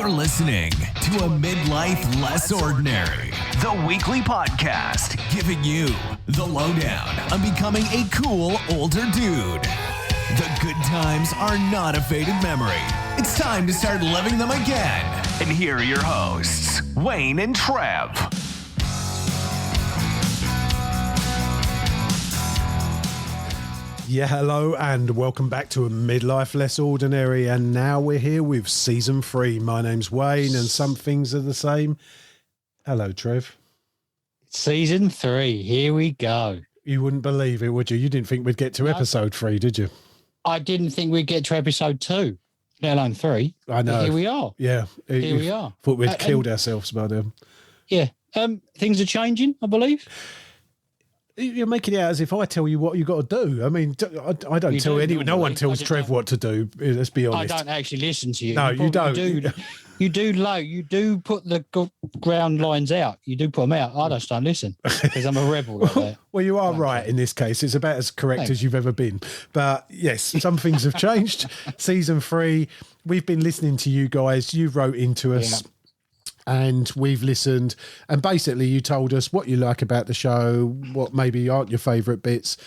You're listening to A Midlife Less Ordinary, the weekly podcast giving you the lowdown on becoming a cool older dude. The good times are not a faded memory. It's time to start living them again. And here are your hosts, Wayne and Trev. Yeah, hello and welcome back to A Midlife Less Ordinary, and now we're here with Season 3. My name's Wayne and some things are the same. Hello, Trev. Season 3, here we go. You wouldn't believe it, would you? You didn't think we'd get to episode 3, did you? I didn't think we'd get to episode 2, let alone 3. I know. But here we are. Yeah. Here we are. Thought we'd killed ourselves by then. Yeah. Things are changing, I believe. You're making it out as if I tell you what you got to do. I mean, I don't tell anyone. No one tells Trev what to do. Let's be honest. I don't actually listen to you. No, you don't. You do put the ground lines out. You do put them out. I just don't listen because I'm a rebel like that. Well, you are right in this case. It's about as correct as you've ever been. But yes, some things have changed. Season 3, we've been listening to you guys. You wrote into us. Yeah. And we've listened, and basically you told us what you like about the show, what maybe aren't your favourite bits.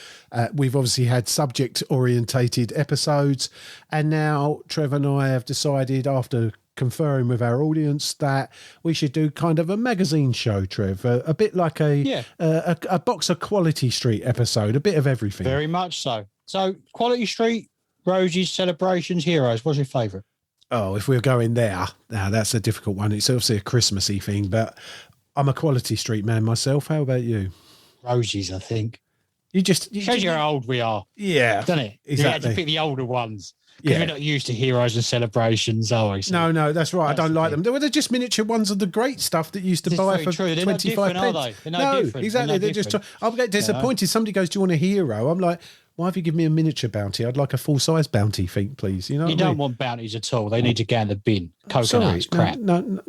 We've obviously had subject-orientated episodes, and now Trevor and I have decided, after conferring with our audience, that we should do kind of a magazine show, Trev, a bit like a Box of Quality Street episode, a bit of everything. Very much so. So, Quality Street, Roses, Celebrations, Heroes, what's your favourite? Oh, if we're going there, now that's a difficult one. It's obviously a Christmassy thing, but I'm a Quality Street man myself. How about you? Roses, I think. You shows you how old we are. Yeah. Doesn't it? Exactly. You had to pick the older ones. Because we're not used to Heroes and Celebrations, are we? So no, that's right. I don't like them. They're just miniature ones of the great stuff that you used to buy for 25 pence. Are they? They're no different. Exactly. They're just. I'll get disappointed. Somebody goes, "Do you want a hero?" I'm like, why have you given me a miniature bounty? I'd like a full-size bounty thing, please. You know, you don't want bounties at all. They need to go in the bin. Coconuts, crap. No.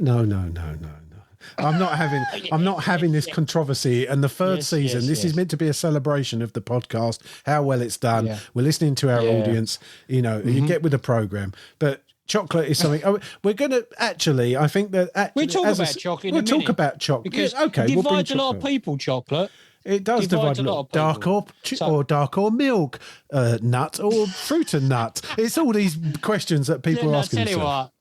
I'm not having this controversy. And the third season, this is meant to be a celebration of the podcast, how well it's done. Yeah. We're listening to our audience. You know, you get with the program, but. Chocolate is something. We're going to actually. I think that we'll talk about chocolate. We'll talk about chocolate because okay. It divides a lot of people. Chocolate. It does divide a lot of people. Dark or milk, nut or fruit and nut. It's all these questions that people are asking. Tell you what,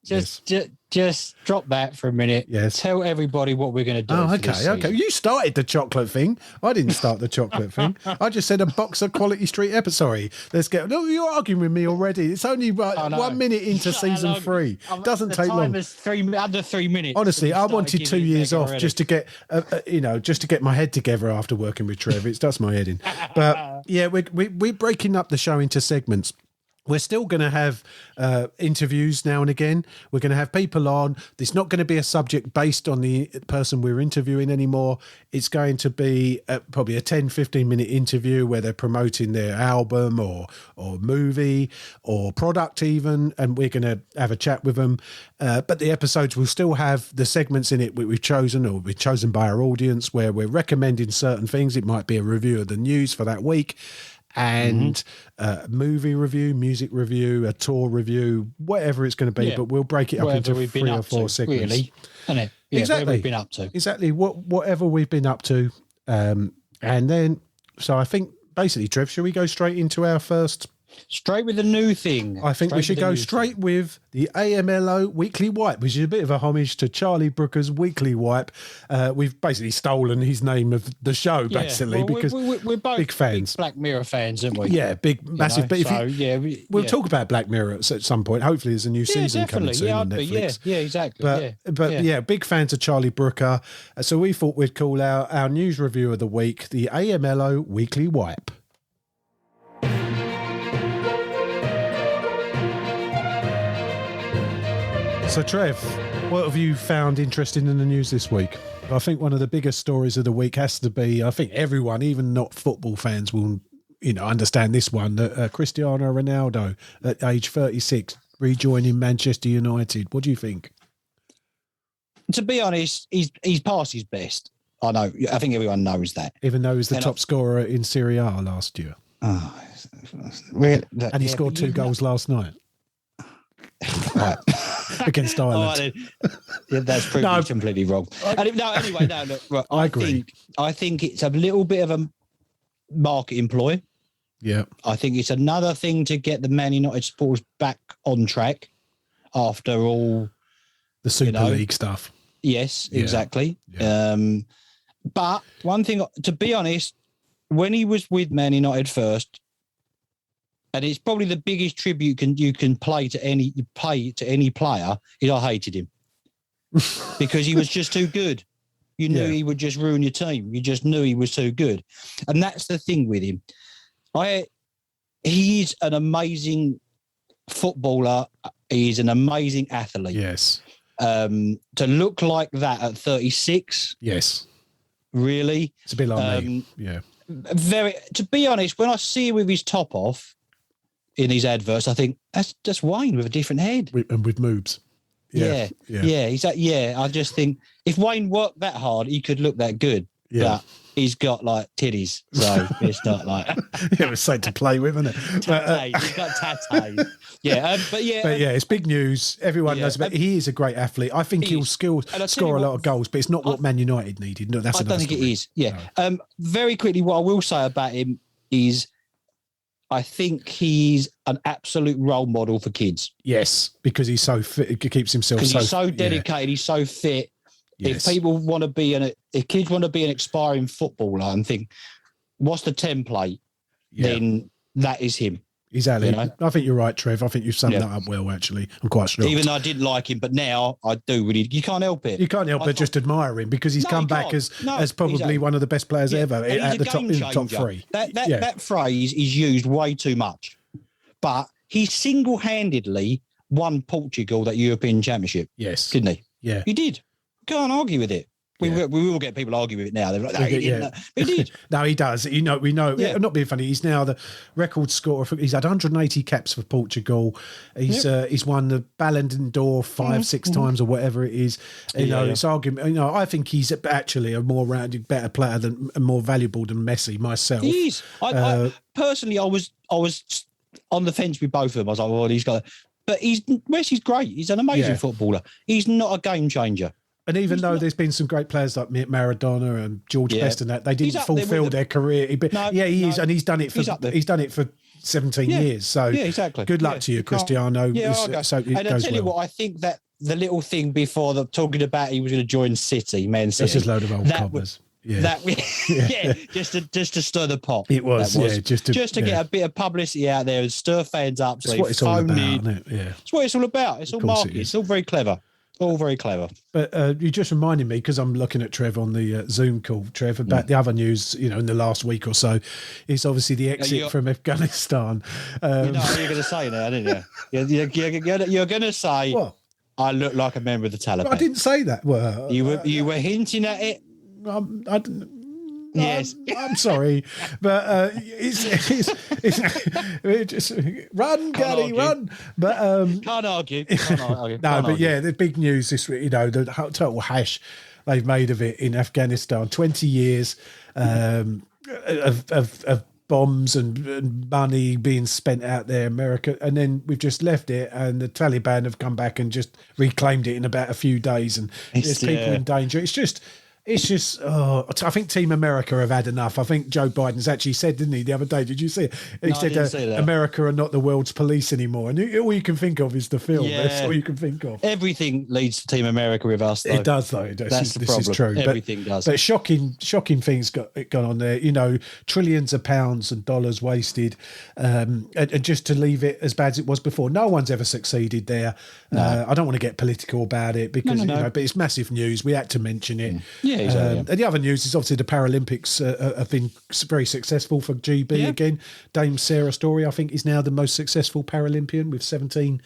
just drop that for a minute. Yes. Tell everybody what we're going to do. Oh, okay. You started the chocolate thing. I didn't start the chocolate thing. I just said a Box of Quality Street episode. Sorry, let's get. No, you're arguing with me already. It's only 1 minute into season 3. Doesn't take long. The time is under 3 minutes. Honestly, I wanted 2 years off just to get, just to get my head together after working with Trev. It does my head in. But yeah, we're breaking up the show into segments. We're still going to have interviews now and again. We're going to have people on. It's not going to be a subject based on the person we're interviewing anymore. It's going to be probably a 10, 15-minute interview where they're promoting their album or movie or product even, and we're going to have a chat with them. But the episodes will still have the segments in it we've chosen or we're chosen by our audience where we're recommending certain things. It might be a review of the news for that week. And movie review, music review, a tour review, whatever it's going to be, but we'll break it up into 3 or 4 segments. Really, isn't it? Yeah, exactly. What we've been up to. Exactly. Whatever we've been up to. And then, so I think basically, Trev, shall we go straight into our first? Straight with the new thing. I think we should go straight with the AMLO Weekly Wipe, which is a bit of a homage to Charlie Brooker's Weekly Wipe. We've basically stolen his name of the show, basically, because we're both big fans. Big Black Mirror fans, aren't we? Yeah, massive. But we'll talk about Black Mirror at some point. Hopefully, there's a new season coming soon on Netflix. Yeah, exactly. But big fans of Charlie Brooker. So we thought we'd call our news review of the week the AMLO Weekly Wipe. So, Trev, what have you found interesting in the news this week? I think one of the biggest stories of the week has to be, I think everyone, even not football fans, will understand this one, that Cristiano Ronaldo, at age 36, rejoining Manchester United. What do you think? To be honest, he's past his best. I know. I think everyone knows that. Even though he was the top scorer in Serie A last year. Really? And he scored 2 goals last night. Right. against All Ireland. right, then. Yeah, that's pretty completely wrong. Anyway, no. Look, right, I agree. I think it's a little bit of a marketing ploy. Yeah. I think it's another thing to get the Man United supporters back on track after all The Super League stuff. Yes, exactly. Yeah. But one thing, to be honest, when he was with Man United first, and it's probably the biggest tribute you can pay to any player, is I hated him because he was just too good. You knew he would just ruin your team. You just knew he was too good, and that's the thing with him. He's an amazing footballer. He's an amazing athlete. Yes. To look like that at 36. Yes. Really? It's a bit like me. Yeah. To be honest, when I see him with his top off in these adverts, I think that's just Wayne with a different head. And with moves. Yeah. I just think if Wayne worked that hard, he could look that good. Yeah. But he's got like titties, so it's not like it was something to play with, isn't it? He's got tattoos. But it's big news. Everyone knows about. He is a great athlete. I think he'll score a lot of goals, but it's not what Man United needed. No, that's. I don't think story. it is. Yeah. No. Very quickly, what I will say about him is, I think he's an absolute role model for kids. Yes, because he's so fit. He keeps himself because he's so dedicated. Yeah. He's so fit. Yes. If people want to be if kids want to be an aspiring footballer and think, what's the template? Yeah. Then that is him. Exactly. You know? I think you're right, Trev. I think you've summed that up well, actually. I'm quite sure. Even though I didn't like him, but now I do really. You can't help it. You can't help but just admire him because he's come back as probably one of the best players ever at the top, in the top three. That phrase is used way too much. But he single-handedly won Portugal that European Championship. Yes. Didn't he? Yeah. He did. Can't argue with it. We will get people argue with it now. They're like, no, he didn't. He did. No, he does. We know. Yeah. Not being funny. He's now the record scorer. He's had 180 caps for Portugal. He's won the Ballon d'Or 5-6 times or whatever it is. It's argument. I think he's actually a more rounded, better player and more valuable than Messi. Myself, he is. I personally, I was on the fence with both of them. I was like, well, he's got. But Messi's great. He's an amazing footballer. He's not a game changer. And even though there's been some great players like Maradona and George Best and that, they didn't fulfil their career. He is, and he's done it for 17 years. So exactly. Good luck to you, Cristiano. And I tell you what, I think that the little thing before talking about he was going to join City, Man City. That's just a load of old cobbers. Just to stir the pot. It was, just to get a bit of publicity out there and stir fans up. That's what it's all about, isn't it? Yeah, it's what it's all about. It's all marketing. It's all very clever. All very clever. But you just reminded me, because I'm looking at Trev on the Zoom call, Trev, about the other news, in the last week or so, is obviously the exit from Afghanistan. You know what you're going to say now, didn't you? You're going to say, what? I look like a member of the Taliban. I didn't say that. Well, you were hinting at it. I didn't. Yes, I'm sorry, but it's just run, Gary, run. But can't argue. The big news this week, the total hash they've made of it in Afghanistan. 20 years of bombs and money being spent out there, America, and then we've just left it, and the Taliban have come back and just reclaimed it in about a few days, and there's people in danger. It's just, I think Team America have had enough. I think Joe Biden's actually said, didn't he, the other day? Did you see it? He said America are not the world's police anymore. And all you can think of is the film. Yeah. That's all you can think of. Everything leads to Team America with us, though. It does, though. It does. That's the problem. This is true. Everything does. But shocking things gone on there. Trillions of pounds and dollars wasted. And just to leave it as bad as it was before. No one's ever succeeded there. No. I don't want to get political about it because, but it's massive news. We had to mention it. Yeah. Exactly. And the other news is obviously the Paralympics have been very successful for GB again. Dame Sarah Story, I think, is now the most successful Paralympian with 17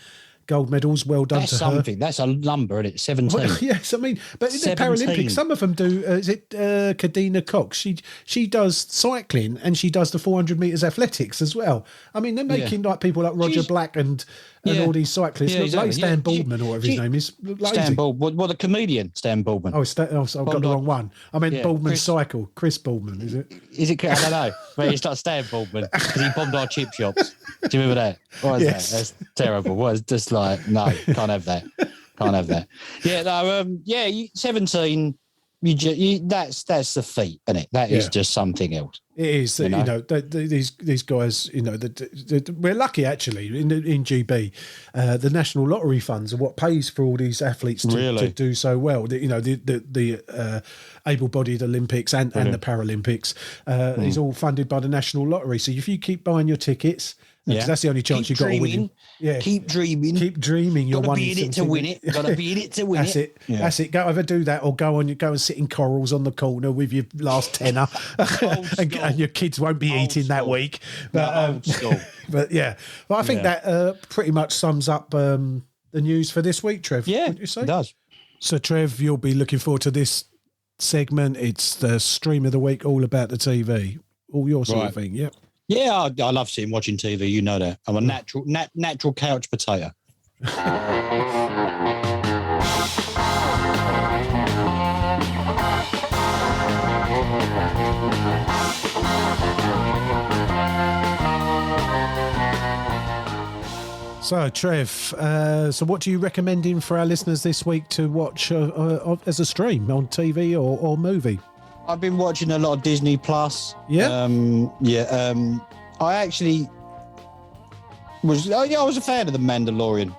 gold medals. Well done to her. That's a number, isn't it? 17. Well, yes, I mean, but in the Paralympics, some of them do. Is it Kadina Cox? She does cycling and she does the 400 metres athletics as well. I mean, they're making like people like Roger Black and all these cyclists look like Stan Baldwin or whatever his name is. Stan Baldwin. Well, the comedian Stan Baldwin. I've got the wrong one. I meant Baldwin's cycle. Chris Baldwin, is it? Is it? I don't know. But it's not Stan Baldwin because he bombed our chip shops. Do you remember that? What was that? That's terrible. What was just like, no, can't have that. Can't have that. Yeah, no, 17. That's the feat, isn't it? That is just something else. It is. These guys. We're lucky actually in GB. The national lottery funds are what pays for all these athletes to do so well. The able-bodied Olympics and the Paralympics is all funded by the national lottery. So if you keep buying your tickets. Yeah. That's the only chance you've got to win. Yeah. Keep dreaming. You're Gotta be in it to win it. Gotta be in it to win That's it. Yeah. That's it. Go either do that or go and sit in corals on the corner with your last tenner, and your kids won't be eating that week. But yeah. But I think that pretty much sums up the news for this week, Trev. Yeah, wouldn't you say? It does. So, Trev, you'll be looking forward to this segment. It's the stream of the week, all about the TV, all your sort of thing. Yeah. Yeah, I love watching TV. You know that. I'm a natural couch potato. So, Trev, so what are you recommending for our listeners this week to watch as a stream on TV or movie? I've been watching a lot of Disney Plus. Yeah. I actually was. I was a fan of The Mandalorian,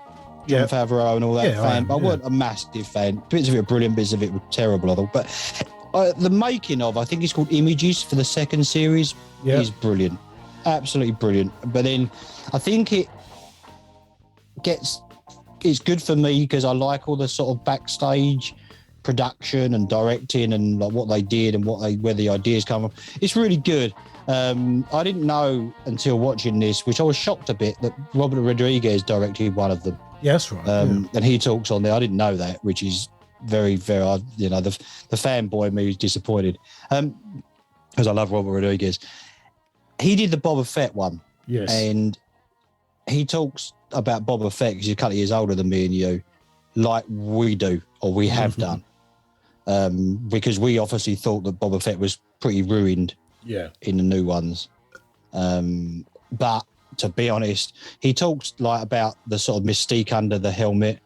Jon Favreau, and all that. I wasn't a massive fan. Bits of it were brilliant, bits of it were terrible. I thought, but the making of, I think it's called Images for the second series, is brilliant, absolutely brilliant. But then I think it's good for me because I like all the sort of backstage production and directing and like what they did and where the ideas come from. It's really good. I didn't know until watching this, which I was shocked a bit, that Robert Rodriguez directed one of them. Yeah, that's right. And he talks on there. I didn't know that, which is very, very, the fanboy me is disappointed because I love Robert Rodriguez. He did the Boba Fett one. Yes. And he talks about Boba Fett because he's a couple of years older than me and you, like we do, or we have done. Because we obviously thought that Boba Fett was pretty ruined in the new ones. But to be honest, he talks like about the sort of mystique under the helmet.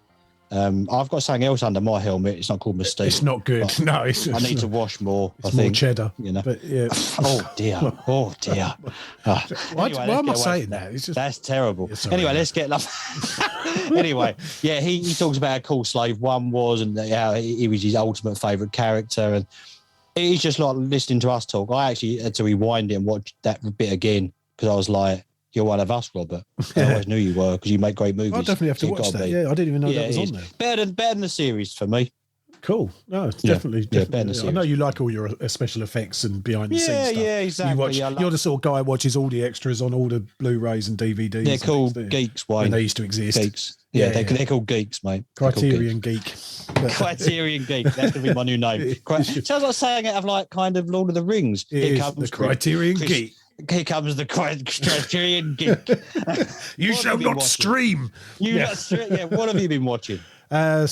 I've got something else under my helmet. It's not called Mystique. It's not good. No, I need to wash more. It's more cheddar. But yeah. Oh dear. Anyway, why am I saying that? It's just... That's terrible. Anyway, let's get Anyway, he talks about how cool Slave One was and how he was his ultimate favourite character, and it's just like listening to us talk. I actually had to rewind it and watch that bit again because I was like, "You're one of us, Robert." I always knew you were because you make great movies. I definitely have to watch that. Yeah, I didn't even know that was on there. Better than the series for me. Cool. No, it's definitely. Better than the series. I know you like all your special effects and behind the scenes stuff. Yeah, exactly. You're the sort of guy who watches all the extras on all the Blu-rays and DVDs. They're called geeks, Wayne. And they used to exist. Geeks. Yeah, they're called geeks, mate. Criterion Geek. Criterion Geek. That's going to be my new name. Sounds like saying it of like kind of Lord of the Rings. Here comes the Criterion Geek. Here comes the Criterion Geek. You shall not stream. What have you been watching? I'm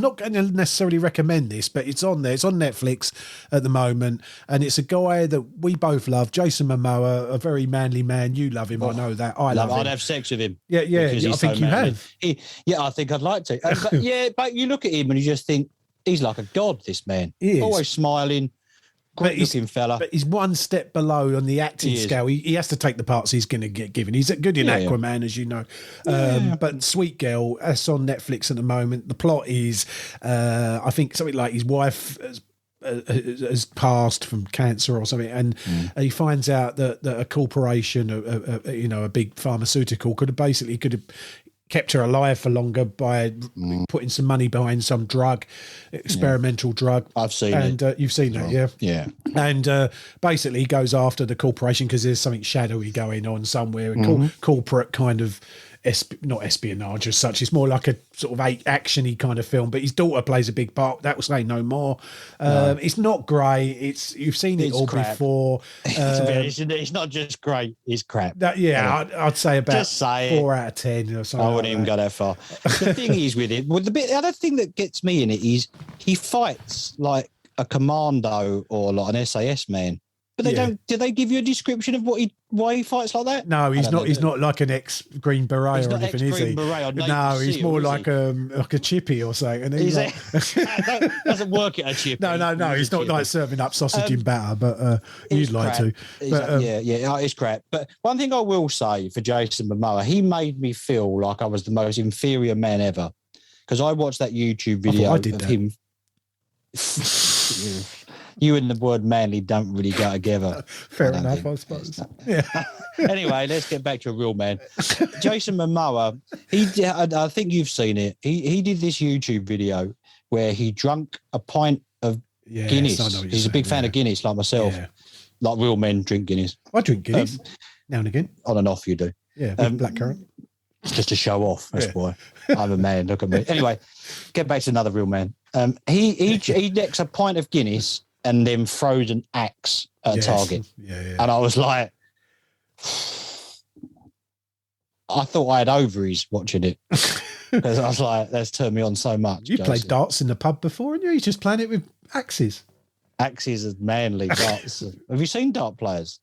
not going to necessarily recommend this, but it's on there. It's on Netflix at the moment, and it's a guy that we both love, Jason Momoa, a very manly man. You love him, I know that. I love him. I'd have sex with him. Yeah. I think you have. I think I'd like to. But you look at him and you just think he's like a god. This man, he is. Always smiling. Great looking fella. But he's one step below on the acting scale. He has to take the parts he's going to get given. He's good in Aquaman, as you know. But Sweet Girl, that's on Netflix at the moment. The plot is, I think, something like his wife has passed from cancer or something, and he finds out that a corporation, a big pharmaceutical, could have kept her alive for longer by putting some money behind some experimental drug. I've seen it. And you've seen that, yeah? Yeah. And basically he goes after the corporation because there's something shadowy going on somewhere, corporate kind of, not espionage as such. It's more like a sort of action-y kind of film, but his daughter plays a big part. That will say no more. It's not great. You've seen it all before. It's not just great, it's crap. I'd say about 4 out of 10 or something. I wouldn't even go that far. The thing is with it, the other thing that gets me in it is he fights like a commando or like an SAS man. But they don't. Do they give you a description of why he fights like that? No, he's not. He's not like an ex-Green Beret or anything, is he? No, he's more like a chippy or something. And he's like, doesn't work at a chippy. No. He's not like serving up sausage in batter, but you'd like to. But, it's crap. But one thing I will say for Jason Momoa, he made me feel like I was the most inferior man ever, because I watched that YouTube video of him. You and the word manly don't really go together. Fair enough, I suppose. Yeah. Anyway, let's get back to a real man. Jason Momoa, I think you've seen it. He did this YouTube video where he drank a pint of Guinness. He's a big fan of Guinness, like myself. Yeah. Like real men drink Guinness. I drink Guinness now and again. On and off, you do. Yeah, blackcurrant. Just to show off. That's why. I'm a man. Look at me. Anyway, get back to another real man. He necks a pint of Guinness and then throws an axe at a target. Yeah. And I was like, I thought I had ovaries watching it. Because I was like, that's turned me on so much. You played darts in the pub before, and you just playing it with axes. Axes are manly darts. Have you seen dart players?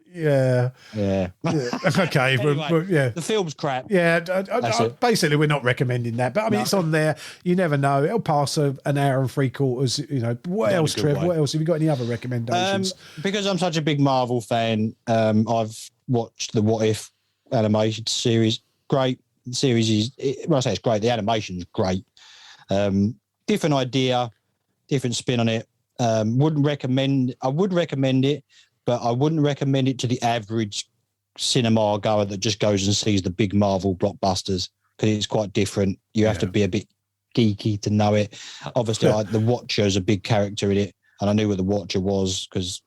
Yeah. Okay. Anyway, the film's crap. Yeah. Basically, we're not recommending that, but I mean, it's on there. You never know. It'll pass an hour and 3/4. What else, Trev? What else? Have you got any other recommendations? Because I'm such a big Marvel fan, I've watched the What If animation series. Great. The series is, when I say it's great, the animation's great. Different idea, different spin on it. I would recommend it, but I wouldn't recommend it to the average cinema goer that just goes and sees the big Marvel blockbusters, because it's quite different. You have to be a bit geeky to know it. Obviously, the Watcher is a big character in it, and I knew what the Watcher was because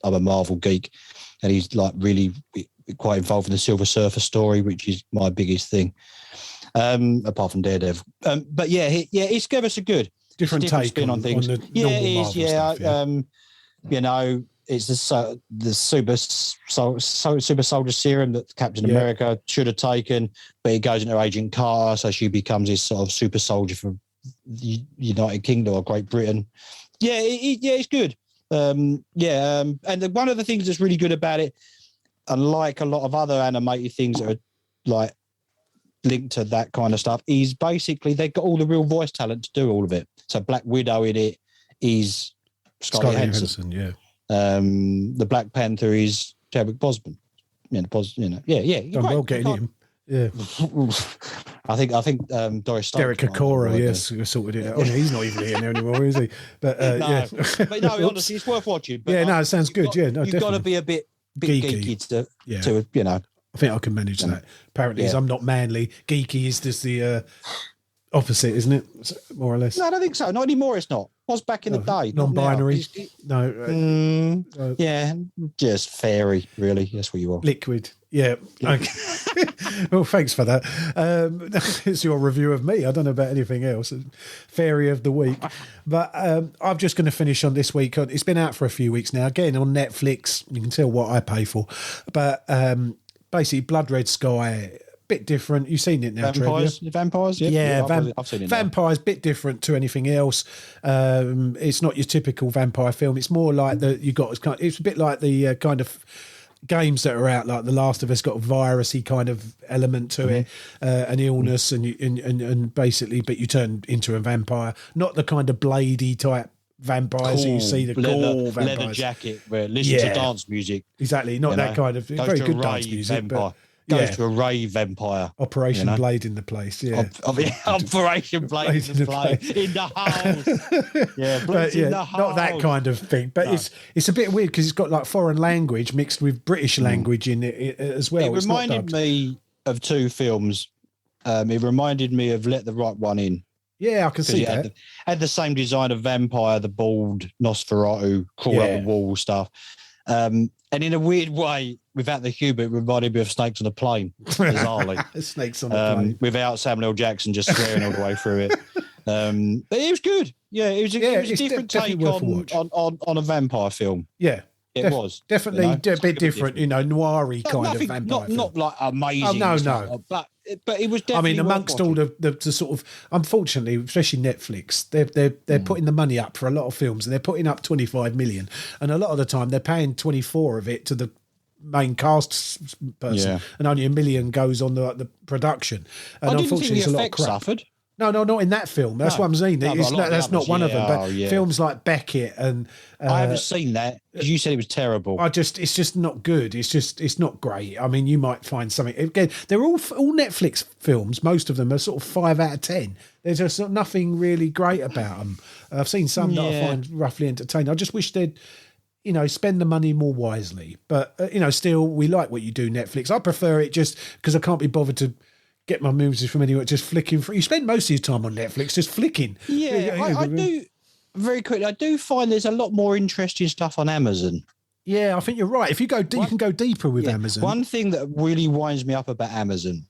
I'm a Marvel geek, and he's like really quite involved in the Silver Surfer story, which is my biggest thing, apart from Daredevil. But it's ever so good. Different take spin on things. On the Marvel stuff, you know, it's the super soldier serum that Captain America should have taken, but it goes into Agent Carter, so she becomes this sort of super soldier for the United Kingdom or Great Britain. It's good. And one of the things that's really good about it, unlike a lot of other animated things that are like linked to that kind of stuff, is basically they've got all the real voice talent to do all of it. So Black Widow in it is Scarlett Johansson. The Black Panther is Chadwick Boseman. I'm well getting him. Yeah. I think Doris Stark. Derek Okora, sorted it out. Oh, no, he's not even here anymore, is he? But but no, honestly, it's worth watching. But it sounds good. You've got to be a bit geeky to you know. I think I can manage that. Apparently, I'm not manly. Geeky is just the opposite, isn't it? More or less. No, I don't think so. Not anymore. It's not. Was back in the day. Non-binary. No. Just fairy. Really, that's what you are. Liquid. Yeah. Okay. Well, thanks for that. It's your review of me. I don't know about anything else. Fairy of the week. But I'm just going to finish on this week. It's been out for a few weeks now. Again, on Netflix. You can tell what I pay for. But basically, Blood Red Sky. Bit different. You've seen it now, Vampires. I've seen it. Vampires, bit different to anything else. It's not your typical vampire film. It's more like it's a bit like the kind of games that are out, like The Last of Us, got a virusy kind of element to it, an illness, and basically, but you turn into a vampire, not the kind of bladey type vampires that you see, the gore vampires. Leather jacket, where listen to dance music. Exactly, not that kind of very good dance music, but. Goes to a rave vampire. Operation Blade in the place, Operation Blade in the place. In the house. In the house. Not that kind of thing. But it's a bit weird because it's got like foreign language mixed with British language in it as well. It reminded me of two films. It reminded me of Let the Right One In. Yeah, I can see that. Had the same design of vampire, the bald Nosferatu, crawl up the wall stuff. And in a weird way, without the humour, it reminded me of Snakes on a Plane, bizarrely. Snakes on a Plane. Without Samuel L. Jackson just swearing all the way through it. But it was good. Yeah, it was a different take on a vampire film. Yeah. It was definitely a bit different, noiry kind nothing, of vampire film. not like amazing. Oh, no. But it was definitely. I mean, amongst all the sort of, unfortunately, especially Netflix, they're putting the money up for a lot of films, and they're putting up 25 million, and a lot of the time they're paying 24 of it to the main cast person, and only $1 million goes on the production. And unfortunately, it's a lot of crap. Suffered. No, not in that film. That's what I'm saying. That's not one of them. But films like Beckett and I haven't seen that because you said it was terrible. It's just not good. It's not great. I mean, you might find something. Again, they're all Netflix films. Most of them are sort of 5 out of 10. There's just nothing really great about them. I've seen some that I find roughly entertaining. I just wish they'd, spend the money more wisely. But still, we like what you do, Netflix. I prefer it just because I can't be bothered to get my movies from anywhere, just flicking through. You spend most of your time on Netflix just flicking. I do. Very quickly, I do find there's a lot more interesting stuff on Amazon. Yeah, I think you're right. If you go, you can go deeper with Amazon. One thing that really winds me up about Amazon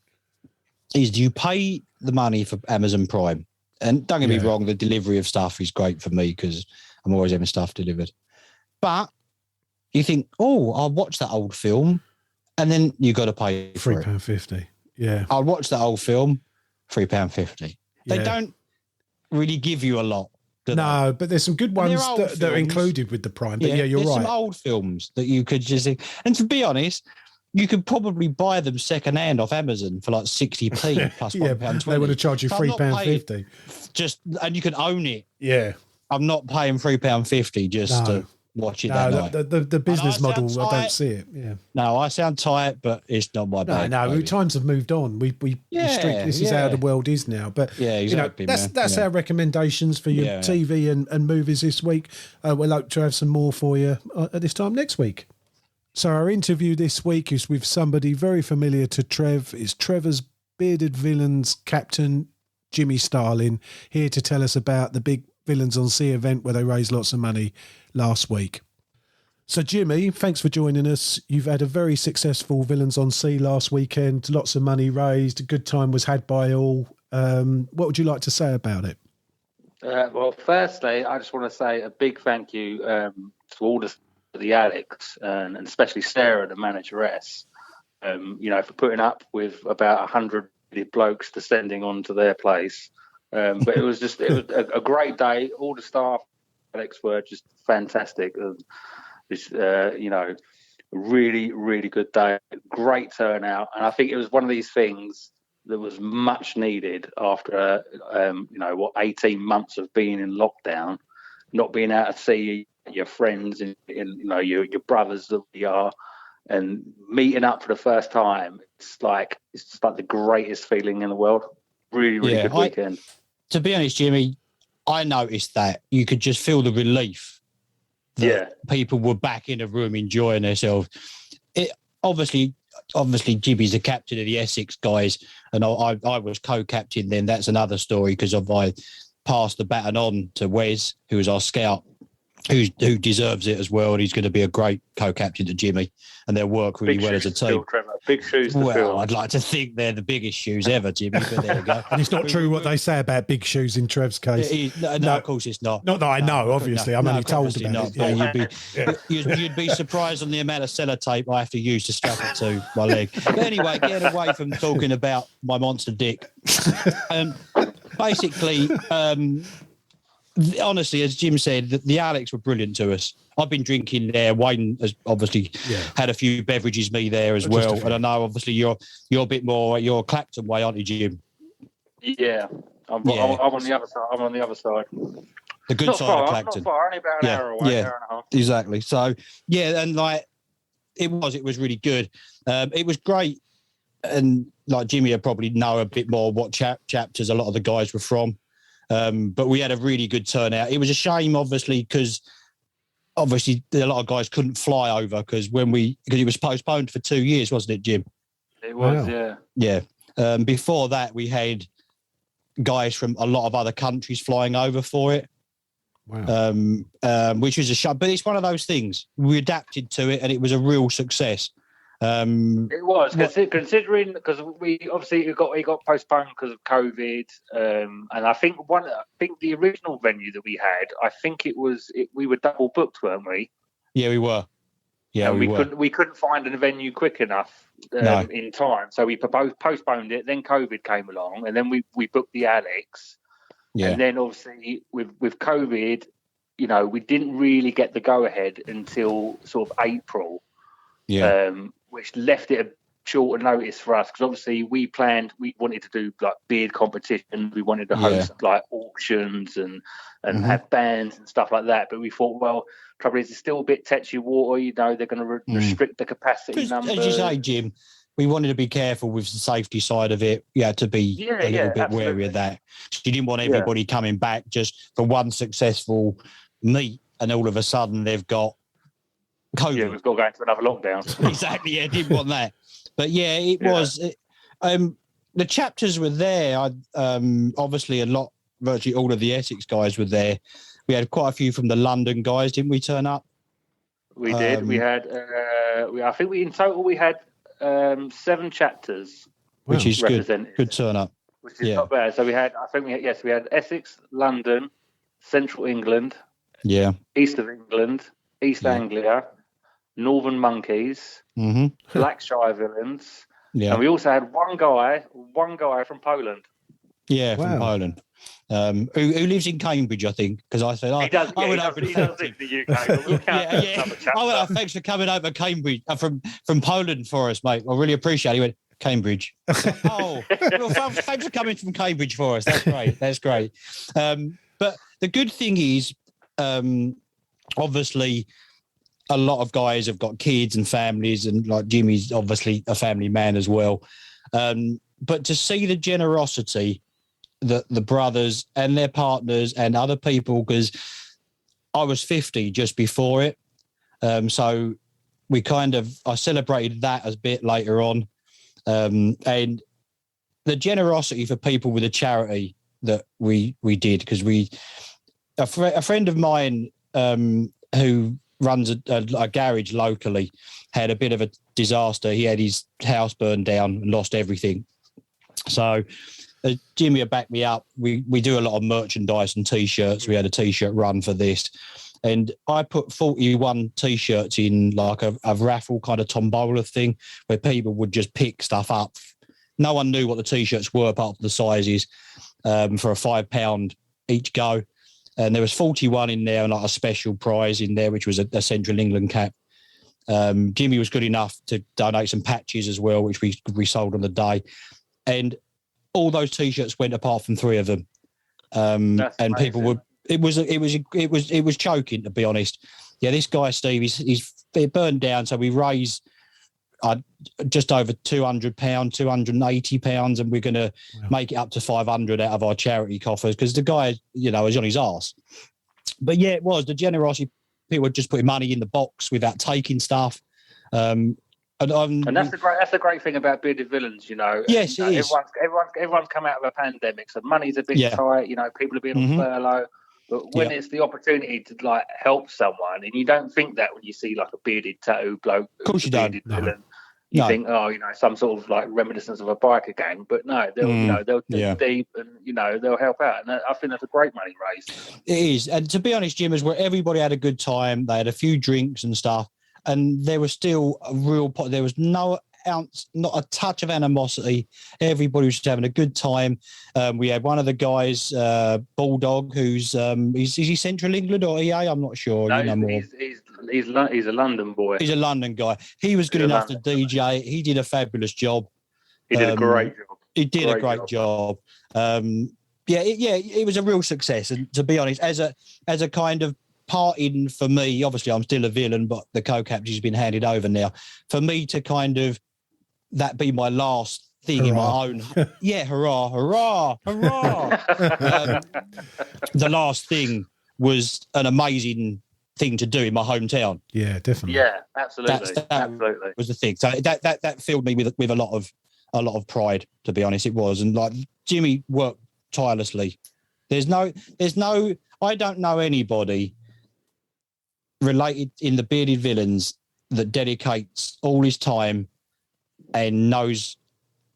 is you pay the money for Amazon Prime, and don't get me wrong, the delivery of stuff is great for me because I'm always having stuff delivered. But you think, I'll watch that old film, and then you got to pay for it. £3.50. Yeah, I'll watch that old film, £3.50. They don't really give you a lot. No, but there's some good ones that are included with the Prime. But you're right. There's some old films that you could just think. And to be honest, you could probably buy them secondhand off Amazon for like 60p plus £1.20. They would have charged you £3.50. And you can own it. Yeah. I'm not paying £3.50 just to watch it that night. The business model, I don't see it. Yeah. No, I sound tight, but it's not my bag. No, times have moved on. We this is how the world is now. But exactly, that's our recommendations for your TV and movies this week. We'll hope to have some more for you at this time next week. So our interview this week is with somebody very familiar to Trev. It's Trevor's Bearded Villains captain, Jimmy Starlin, here to tell us about the big Villains on Sea event where they raised lots of money last week. So Jimmy, thanks for joining us. You've had a very successful Villains on Sea last weekend, lots of money raised, a good time was had by all. What would you like to say about it? Well, firstly, I just want to say a big thank you to all the Alex and especially Sarah, the manageress, for putting up with about 100 blokes descending onto their place. But it was a great day. All the staff, Alex, were just fantastic. Really, really good day. Great turnout. And I think it was one of these things that was much needed after, 18 months of being in lockdown, not being able to see your friends and your brothers that we are, and meeting up for the first time. It's just like the greatest feeling in the world. Really, really good weekend. To be honest, Jimmy, I noticed that you could just feel the relief that people were back in a room enjoying themselves. It obviously Jimmy's the captain of the Essex guys, and I was co-captain then. That's another story because I passed the baton on to Wes, who was our scout, who deserves it as well, and he's going to be a great co-captain to Jimmy, and they'll work really well as a team. Big shoes to fill. Well, I'd like to think they're the biggest shoes ever, Jimmy, but there you go. And it's not true what they say about big shoes in Trev's case. No, of course it's not. Not that I know, obviously. I'm only told about it. You'd be surprised on the amount of sellotape I have to use to strap it to my leg. But anyway, getting away from talking about my monster dick. Basically, honestly, as Jim said, the Alex were brilliant to us. I've been drinking there. Wayne has obviously had a few beverages me there as well. And I know, obviously, you're a bit more, you're Clacton way, aren't you, Jim? Yeah. I'm on the other side. I'm on the other side. The good side of Clacton. Not far, only about an hour away, hour and a half. Exactly. So, and it was really good. It was great. And like Jimmy, I probably know a bit more what chapters a lot of the guys were from. But we had a really good turnout. It was a shame, obviously, because a lot of guys couldn't fly over because it was postponed for 2 years, wasn't it, Jim? It was, Yeah. Before that, we had guys from a lot of other countries flying over for it. Wow. Which was a shame. But it's one of those things. We adapted to it, and it was a real success. It was considering because it got postponed because of COVID, and I think the original venue that we had, we were double booked, weren't we? Yeah, we were. Yeah, and we couldn't find a venue quick enough in time, so we postponed it. Then COVID came along, and then we booked the Alex. Yeah. And then obviously with COVID, you know, we didn't really get the go ahead until sort of April. Yeah. Which left it a shorter notice for us, because obviously we wanted to do like beard competition, we wanted to host like auctions and have bands and stuff like that, but we thought, well, trouble is it's still a bit touchy water, you know, they're going to restrict the capacity numbers. As you say, Jim, we wanted to be careful with the safety side of it. You had to be a little bit wary of that. You didn't want everybody coming back just for one successful meet and all of a sudden they've got COVID. Yeah, we've got to go into another lockdown. Exactly, yeah, didn't want that. But yeah, it was. The chapters were there. Obviously, virtually all of the Essex guys were there. We had quite a few from the London guys, didn't we? Turn up. We did. We had. I think in total we had 7 chapters, which is good. Good turn up. Which is not bad. So we had. We had Essex, London, Central England, East of England, East Anglia, Northern Monkeys, Blackshire Villains, and we also had one guy from Poland. Yeah, from Poland, who lives in Cambridge, I think. Because I said, he does live in the UK. Thanks for coming over Cambridge from Poland for us, mate. I really appreciate it. He went, Cambridge. Well, thanks for coming from Cambridge for us. That's great. That's great. But the good thing is, obviously, a lot of guys have got kids and families, and like Jimmy's obviously a family man as well. But to see the generosity that the brothers and their partners and other people, because I was 50 just before it. So I celebrated that a bit later on. And the generosity for people with a charity that we did, because a friend of mine who runs a garage locally had a bit of a disaster. He had his house burned down and lost everything. So Jimmy will back me up. We do a lot of merchandise and T-shirts. We had a T-shirt run for this. And I put 41 T-shirts in like a raffle kind of tombola thing where people would just pick stuff up. No one knew what the T-shirts were apart from the sizes for a £5 each go. And there was 41 in there and like a special prize in there, which was a Central England cap. Jimmy was good enough to donate some patches as well, which we sold on the day. And all those T-shirts went apart from 3 of them. And amazing. People would. It was choking, to be honest. Yeah, this guy Steve, he's burned down, so we raised just over £200, £280, and we're going to make it up to 500 out of our charity coffers, because the guy, you know, is on his arse. But yeah, it was the generosity. People were just putting money in the box without taking stuff. And that's the great thing about Bearded Villains, you know. Yes, it is. Everyone's come out of a pandemic, so money's a bit tight. You know, people are being on furlough. But when it's the opportunity to like help someone, and you don't think that when you see like a bearded tattoo bloke, of course you don't. Villain, you think, oh, you know, some sort of like reminiscence of a biker gang. But no, they'll dig deep, and you know, they'll help out. And I think that's a great money raise. It is, and to be honest, Jim, is where everybody had a good time. They had a few drinks and stuff. And there was still there was no ounce, not a touch of animosity. Everybody was just having a good time. We had one of the guys, Bulldog, who's is he Central England or EA? I'm not sure. No, he's a London boy. He's a London guy. He was good enough to DJ. He did a fabulous job. He did a great job. He did a great job. It was a real success. And to be honest, as a kind of parting for me, obviously I'm still a villain, but the co-captain's been handed over now. For me to kind of that be my last thing in my own. Yeah, hurrah, hurrah, hurrah. The last thing was an amazing thing to do in my hometown. Yeah, definitely. Yeah, absolutely. Absolutely was the thing. So that filled me with a lot of pride, to be honest. It was. And like Jimmy worked tirelessly. There's no I don't know anybody related in the Bearded Villains that dedicates all his time and knows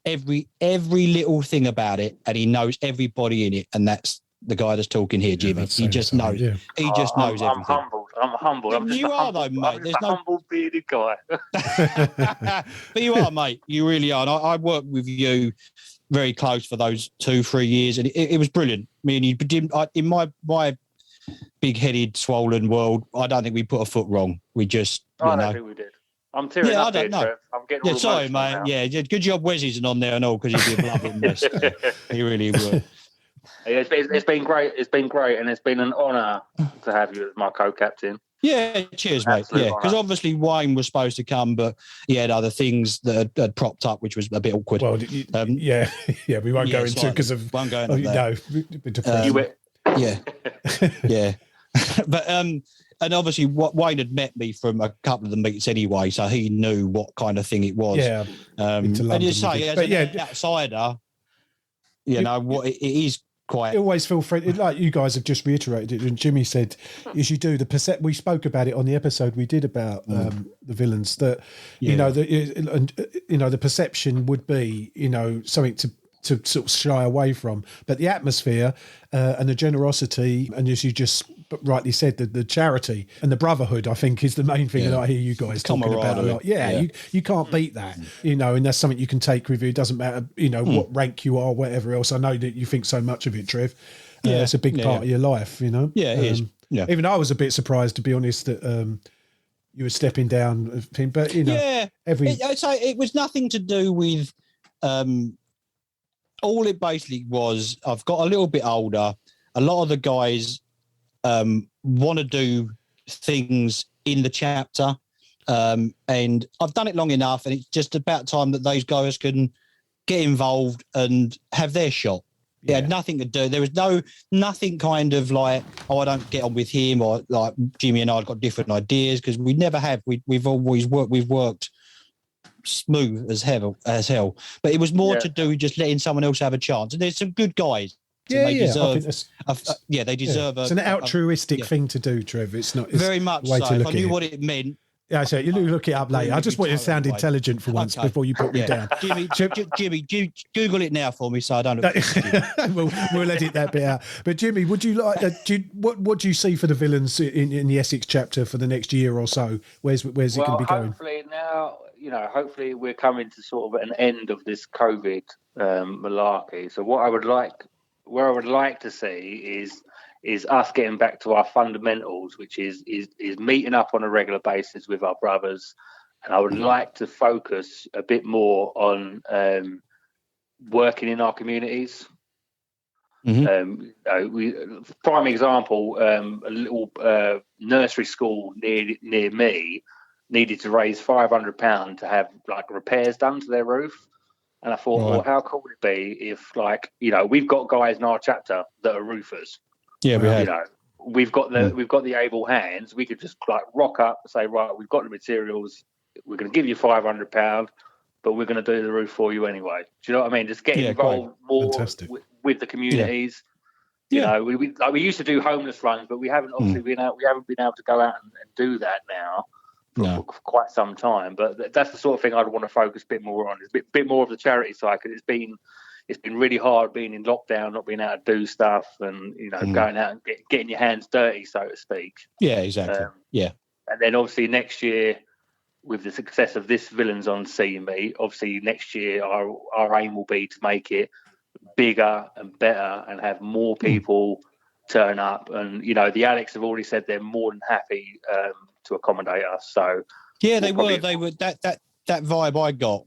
every little thing about it, and he knows everybody in it, and that's the guy that's talking here, Jimmy. He just knows. Yeah. He just knows everything. I'm humble. I'm just you a are humble, though, mate. I'm just a humble bearded guy. But you are, mate. You really are. And I worked with you very close for those 2-3 years, and it was brilliant. I mean, you didn't. In my big-headed, swollen world, I don't think we put a foot wrong. We just, I don't think we did. I'm tearing up here, Trev. I'm getting all sorry, emotional mate. now. Yeah, good job Wes isn't on there and all, because he'd be a bloody mess. He really would. Yeah, it's been great. It's been great, and it's been an honour to have you as my co-captain. Yeah, cheers, mate. Absolute Yeah, because obviously Wayne was supposed to come, but he had other things that had propped up, which was a bit awkward. Well, yeah, we won't go into because of won't go into that. Yeah. But and obviously Wayne had met me from a couple of the meets anyway, so he knew what kind of thing it was. Yeah. And you say as an outsider, you know what it is. Quite. I always feel free, like you guys have just reiterated it, and Jimmy said, as you do, we spoke about it on the episode we did about the villains, that the perception would be something to sort of shy away from, but the atmosphere and the generosity, and as you just rightly said, the charity and the brotherhood, I think, is the main thing that I hear you guys talking about a lot. You can't beat that, and that's something you can take with you. It doesn't matter what rank you are, whatever else. I know that you think so much of it, Trev. It's a big part of your life, it is. Even I was a bit surprised, to be honest, that you were stepping down, but I'd say it was nothing to do with all it basically was, I've got a little bit older. A lot of the guys want to do things in the chapter, and I've done it long enough, and it's just about time that those guys can get involved and have their shot. It had nothing to do. There was nothing kind of like, I don't get on with him, or like Jimmy and I have got different ideas, because we never have. We've always worked. We've worked smooth as hell, but it was more to do with just letting someone else have a chance. And there's some good guys. They deserve. They deserve. It's an altruistic thing to do, Trev. It's not. It's very much so. If I knew what it meant. Yeah, so you look it up later. I just want you to sound intelligent for once before you put me down. Jimmy, Google it now for me, so I don't. We'll edit that bit out. But Jimmy, would you like? What do you see for the villains in the Essex chapter for the next year or so? Where's it going to be going? Hopefully now, hopefully we're coming to sort of an end of this COVID malarkey. So what I would like to see is us getting back to our fundamentals, which is meeting up on a regular basis with our brothers. And I would like to focus a bit more on working in our communities. Prime example, a little nursery school near me needed to raise £500 to have like repairs done to their roof. And I thought, well, how cool would it be if, we've got guys in our chapter that are roofers. Yeah, we have. We've got the able hands. We could just rock up and say, right, we've got the materials. We're going to give you £500, but we're going to do the roof for you anyway. Do you know what I mean? Just get involved more with the communities. Yeah. We used to do homeless runs, but we haven't been able to go out and do that now for quite some time. But that's the sort of thing I'd want to focus a bit more on. It's a bit more of the charity side, because it's been really hard being in lockdown, not being able to do stuff, and going out and getting your hands dirty, so to speak. Yeah, exactly. And then obviously next year, with the success of this Villains on Sea meet, obviously next year our aim will be to make it bigger and better and have more people turn up. And the Alex have already said they're more than happy to accommodate us. So they were that vibe I got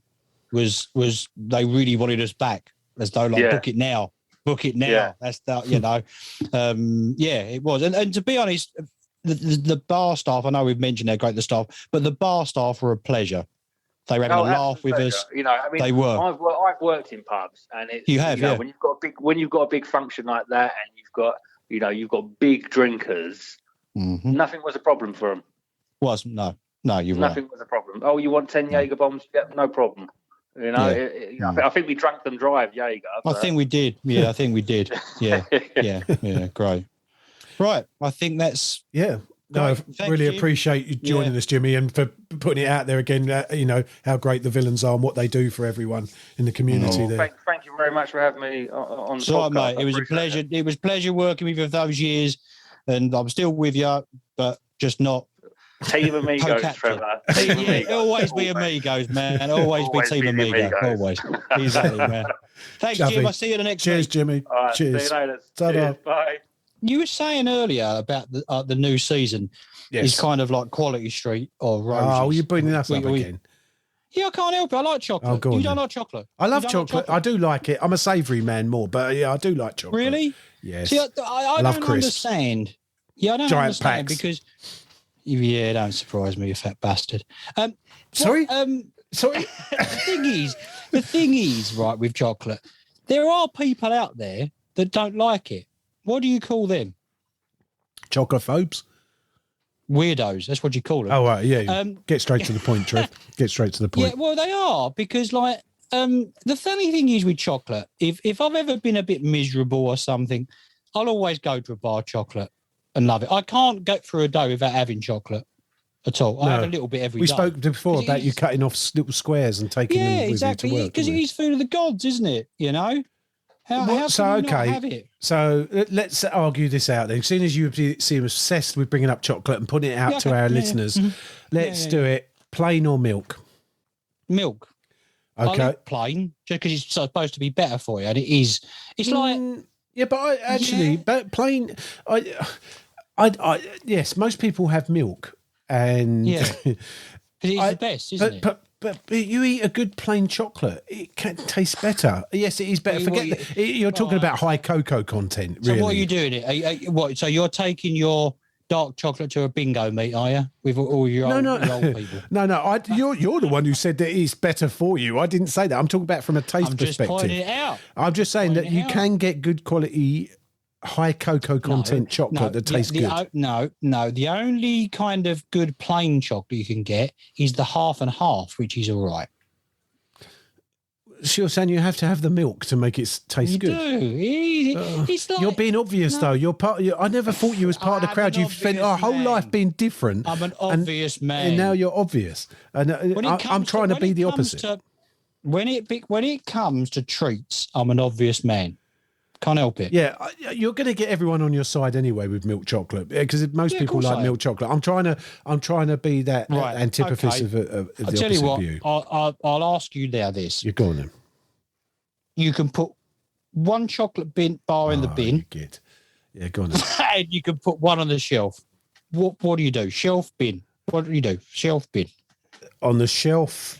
was they really wanted us back. As though book it now. Yeah. That's that, it was. And to be honest, the bar staff, I know we've mentioned how great the staff, but the bar staff were a pleasure. They were having a laugh with us. They were. I've worked in pubs, and it's when you've got a big function like that, and you've got big drinkers. Nothing was a problem for them. Wasn't no, you're right. Nothing was a problem. Oh, you want 10 Jaeger bombs? Yep, no problem. I think we drank them dry of Jaeger. I think we did. Yeah, I think we did. Yeah, great. Right, I think that's... Yeah. No, I really appreciate you joining us, Jimmy, and for putting it out there again, how great the Villains are and what they do for everyone in the community there. Thank you very much for having me on the podcast. Mate, it was a pleasure. It was a pleasure working with you for those years, and I'm still with you, but just not. Team Amigos, Podcatcher. Trevor. Yeah, always be amigos, man. Always be Team be Amigo. amigos. Always. Exactly, man. Thanks, Lovely. Jim. I'll see you the next Cheers, week. Jimmy. All right, Cheers. See you later. Ta-da. Cheers. Bye. You were saying earlier about the new season is kind of like Quality Street or Roses. Oh, you're bringing us up again. Yeah, I can't help it. I like chocolate. Oh, go on You then. don't like chocolate? I love You don't like chocolate. I do like it. I'm a savoury man more, but yeah, I do like chocolate. Really? Yes. See, I love don't crisps. understand. Yeah, I don't Giant understand packs. because. Yeah, don't surprise me, you fat bastard. Sorry? Sorry. the thing is, right, with chocolate, there are people out there that don't like it. What do you call them? Chocolate phobes? Weirdos. That's what you call them. Oh, right. Yeah. Um, Get straight to the point, Trev. Get straight to the Yeah, point. well, they are because, like, the funny thing is with chocolate, if I've ever been a bit miserable or something, I'll always go to a bar of chocolate and love it. I can't go through a day without having chocolate at all. I have a little bit every We day. spoke before 'Cause it about you is- cutting off little squares and taking them with exactly. you to work. Because it didn't we? is food of the gods, isn't it? You know. How Well, can so, you not okay. have it? So let's argue this out then. As soon as you seem obsessed with bringing up chocolate and putting it out Yeah, to okay. our Yeah, yeah. listeners, let's yeah, do it. Plain or milk? Milk. I Okay. like plain just because it's supposed to be better for you, and it is. It's like Yeah, but I actually, but plain. Yes, most people have milk, and Yeah. 'cause it's the best, isn't it? But you eat a good plain chocolate, it can taste better. Yes, it is better. Well, You're talking about high cocoa content. So Really. what are you doing? What? So you're taking your dark chocolate to a bingo meet, are you? With all your old people? No. You're the one who said that it's better for you. I didn't say that. I'm talking about from a taste I'm just perspective. pointing it out. I'm just saying that Pointing you it out. can get good quality, high cocoa content chocolate that tastes good. No. The only kind of good plain chocolate you can get is the half and half, which is all right. So you're saying you have to have the milk to make it taste You good. do. It's like, You're being obvious though. You're part. I never thought you was part of the I'm crowd. an You've spent obvious our whole man. life being different. I'm an obvious man. And now you're obvious. And When it I'm comes trying to when be it the comes opposite. When it comes to treats, I'm an obvious man. Can't help it. Yeah, you're going to get everyone on your side anyway with milk chocolate because most Yeah, of people course like I am. milk chocolate. I'm trying to be that Right, antithesis okay. of the I'll tell you opposite what. view. I'll ask you now. This You're going then. you can put one chocolate bar in the bin, You get. Yeah, go on. Then. and you can put one on the shelf. What do you do? Shelf bin. What do you do? Shelf bin. On the shelf,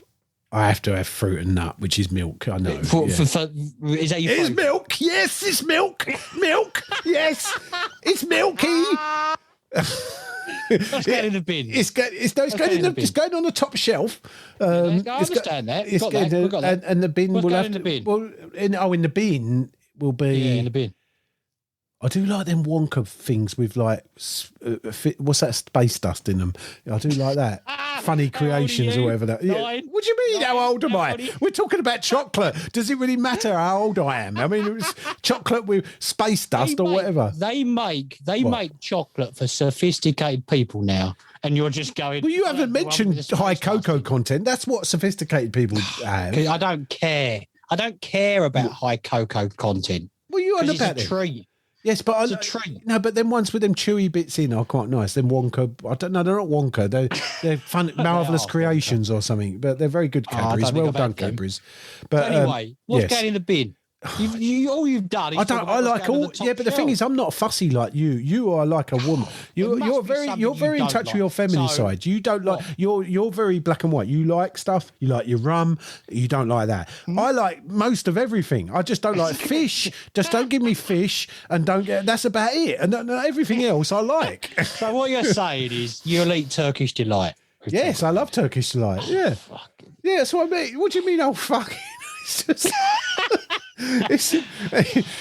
I have to have fruit and nut, which is milk. I know. For, yeah. is that your It's favourite? milk. Yes, it's milk. Milk. Yes, it's milky. Let's get in the bin. It's going in the bin. it's going on the top shelf. I It's understand that. It's Got that. going We've got that. and the bin What's will going have in the to. bin? Well, in the bin will be. Yeah, in the bin. I do like them Wonka things with like what's that space dust in them. I do like that. Funny How old are creations or you? whatever that. Yeah. 9? What do you mean? How old am How I? old are you? We're talking about chocolate. Does it really matter how old I am? I mean, it was chocolate with space dust or whatever. They make chocolate for sophisticated people now, and you're just going. Well, you haven't "Well, the one mentioned with the high space dust cocoa in." content. That's what sophisticated people have. I don't care. I don't care about high cocoa content. Well, you 'Cause on it's about a it. treat. Yes, but It's a treat. No, but then ones with them chewy bits in are quite nice. Them Wonka, I don't know, they're not Wonka. They're fun, marvelous are creations or something. But they're very good Oh, I don't Cadbury's. think Well I've done, had them. Cadbury's. But Anyway, what's yes. going in the bin? All you've done is I talk don't. about I what's like going on all. the top Yeah, but the thing shelf. is, I'm not fussy like you. You are like a woman. You're must be very. something You're you very in don't touch like. with your feminine So, side. You don't like. You're very black and white. You like stuff. You like your rum. You don't like that. Hmm? I like most of everything. I just don't like fish. Just don't give me fish and don't get. That's about it. And everything else I like. So what you're saying is you'll eat Turkish delight. with Yes, I love Turkish delight. Yeah, yeah. That's what I mean. What do you mean? Oh, fucking. It's just.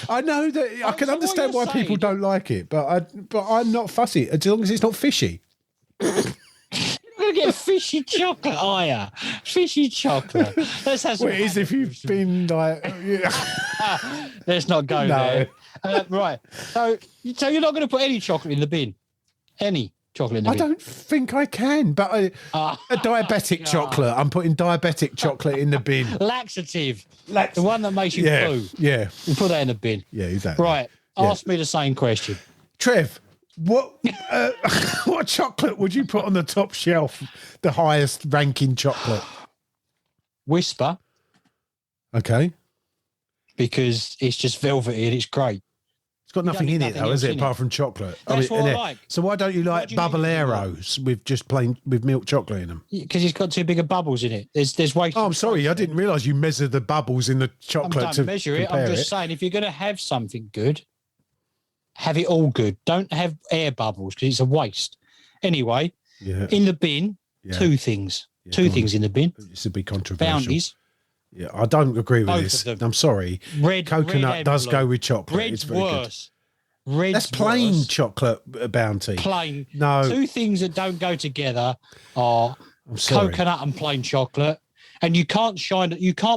I know that I can So what understand you're why people saying- don't like it, but I'm not fussy as long as it's not fishy. You're going to get fishy chocolate, are you? Fishy chocolate. Let's have some. Well, it is if you've been like, Let's not go No. there. Right. So you're not going to put any chocolate in the bin? Any chocolate in the I bin? don't think I can, but a diabetic chocolate. I'm putting diabetic chocolate in the bin. Laxative. The one that makes you Yeah, poo. yeah, You put that in the bin. yeah, exactly. Right. Yeah. Ask me the same question. Trev, What what chocolate would you put on the top shelf? The highest ranking chocolate? Whisper, Okay. because it's just velvety and it's great. It's got nothing need in it, nothing though, is else it? in Apart it. from chocolate. That's what I innit? like. So why don't you like do you need? Bubbleros with just plain with milk chocolate in them? Because it's got too big of bubbles in it. There's way. Oh, I'm sorry. I didn't realise you measured the bubbles in the I chocolate to don't measure it. I'm compare just saying, if you're going to have something good, have it all good. Don't have air bubbles because it's a waste. Anyway, Yeah. in the bin, Yeah. two things. Yeah, Two go on. things in the bin. This would be controversial. Bounties. Yeah, I don't agree with Both this. of them. I'm sorry. Red. Coconut red does and go blue. with chocolate. Red's it's very good. worse. Red's That's plain worse. chocolate Bounty. Plain. No, Two things that don't go together are I'm sorry. coconut and plain chocolate. And you can't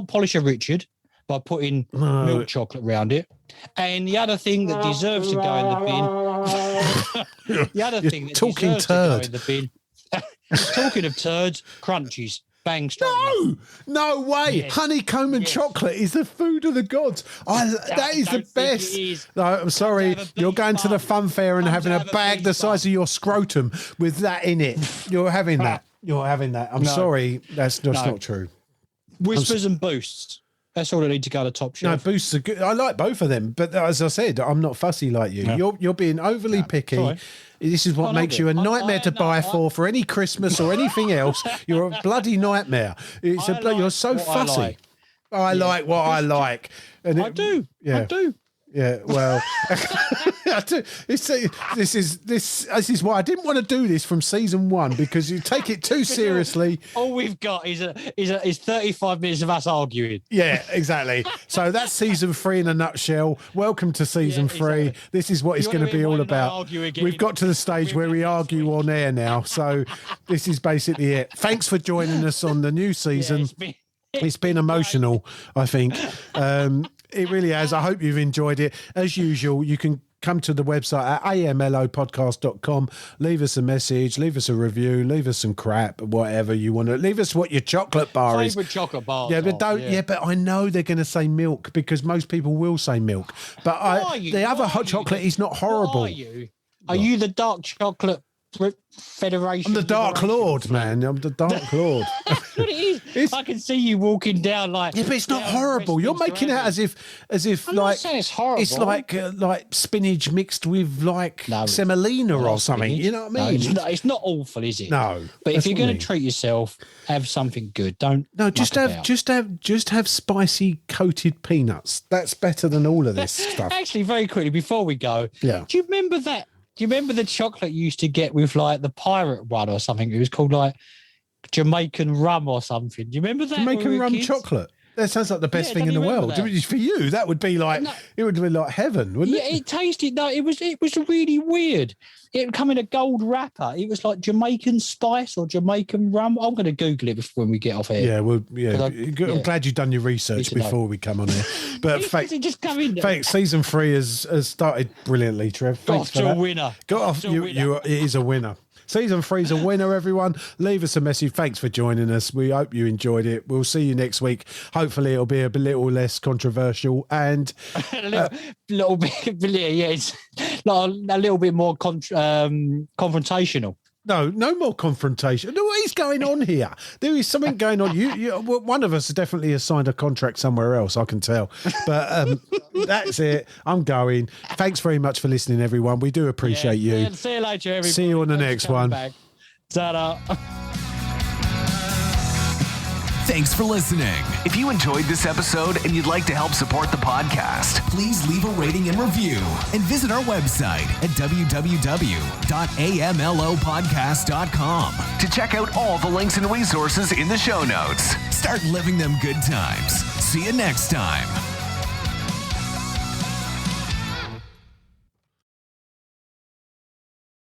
polish a Richard by putting No. milk chocolate around it. And the other thing that deserves to go in the bin, the other You're thing that talking deserves turd. to go in the bin, talking of turds, crunchies, bang straight. in. No way. Yes. Honeycomb and Yes. chocolate is the food of the gods. That is the don't think best. it is. No, I'm sorry. to have a You're beef going to the bun. fun fair and Come having to a have a bag beef the size bun. of your scrotum with that in it. You're having that. You're having that. I'm No. sorry. That's No. not true. Whispers and boosts. That's all I need to go to top No, shelf. boosts are good. I like both of them, but as I said, I'm not fussy like you. No. You're being overly picky. sorry. This is what I know makes it. you a I- nightmare to no, buy I- for any Christmas or anything else. You're a bloody nightmare. It's I like you're so what I fussy. like. I like what I like. And I do. Yeah. I do. Yeah, well, I do. This is why I didn't want to do this from season 1 because you take it too seriously. All we've got is 35 minutes of us arguing. Yeah, exactly. So that's season 3 in a nutshell. Welcome to season Yeah, 3. exactly. This is what it's You going wanna to be hear all mine and I about. argue again? We've got to the stage where we argue on air now. So this is basically it. Thanks for joining us on the new season. It's been emotional, I think. It really has. I hope you've enjoyed it. As usual, you can come to the website at amlopodcast.com. Leave us a message, leave us a review, leave us some crap, whatever you want to. Leave us what your chocolate bar is. Favorite chocolate bars. Yeah, but are, don't. Yeah, but I know they're going to say milk because most people will say milk. But the other hot chocolate is not horrible. What are you? Are you the dark chocolate federation? I'm the Dark Lord, man. I'm the Dark Lord. That's what it is. I can see you walking down like. Yeah, but it's not down horrible. You're Westminster making it Avenue. as if I'm like not saying it's horrible. it's like spinach mixed with like No, semolina or something. spinach. You know what No, I mean? it's not awful, is it? No, But that's if you're what I going mean. to treat yourself, have something good. Don't. No, just muck have about. just have spicy coated peanuts. That's better than all of this stuff. Actually, very quickly before we go, Yeah. do you remember that? Do you remember the chocolate you used to get with like the pirate one or something? It was called like Jamaican rum or something. Do you remember that? when we Jamaican were rum kids? chocolate. That sounds like the best Yeah, thing in don't the you remember world. that? For you, that would be like No. it would be like heaven, wouldn't Yeah, it? it tasted no. It was really weird. It would come in a gold wrapper. It was like Jamaican spice or Jamaican rum. I'm going to Google it when we get off here. Yeah, well, yeah. 'Cause I'm glad you've done your research Need to know. before we come on here. But It just come in. thanks. Season 3 has started brilliantly, Trev. Got Thanks off for to a that. winner. Got off. to a winner. It is a winner. Season 3's a winner, everyone. Leave us a message. Thanks for joining us. We hope you enjoyed it. We'll see you next week. Hopefully, it'll be a little less controversial and a little bit, yeah, it's a little bit more confrontational. no more confrontation. No, what is going on here? There is something going on. Well, one of us definitely has signed a contract somewhere else, I can tell. But that's it. I'm going. Thanks very much for listening, everyone. We do appreciate you. Yeah, see you later, everybody. See you on the Thanks next for coming one. back. Ta-da. Thanks for listening. If you enjoyed this episode and you'd like to help support the podcast, please leave a rating and review and visit our website at www.amlopodcast.com to check out all the links and resources in the show notes. Start living them good times. See you next time.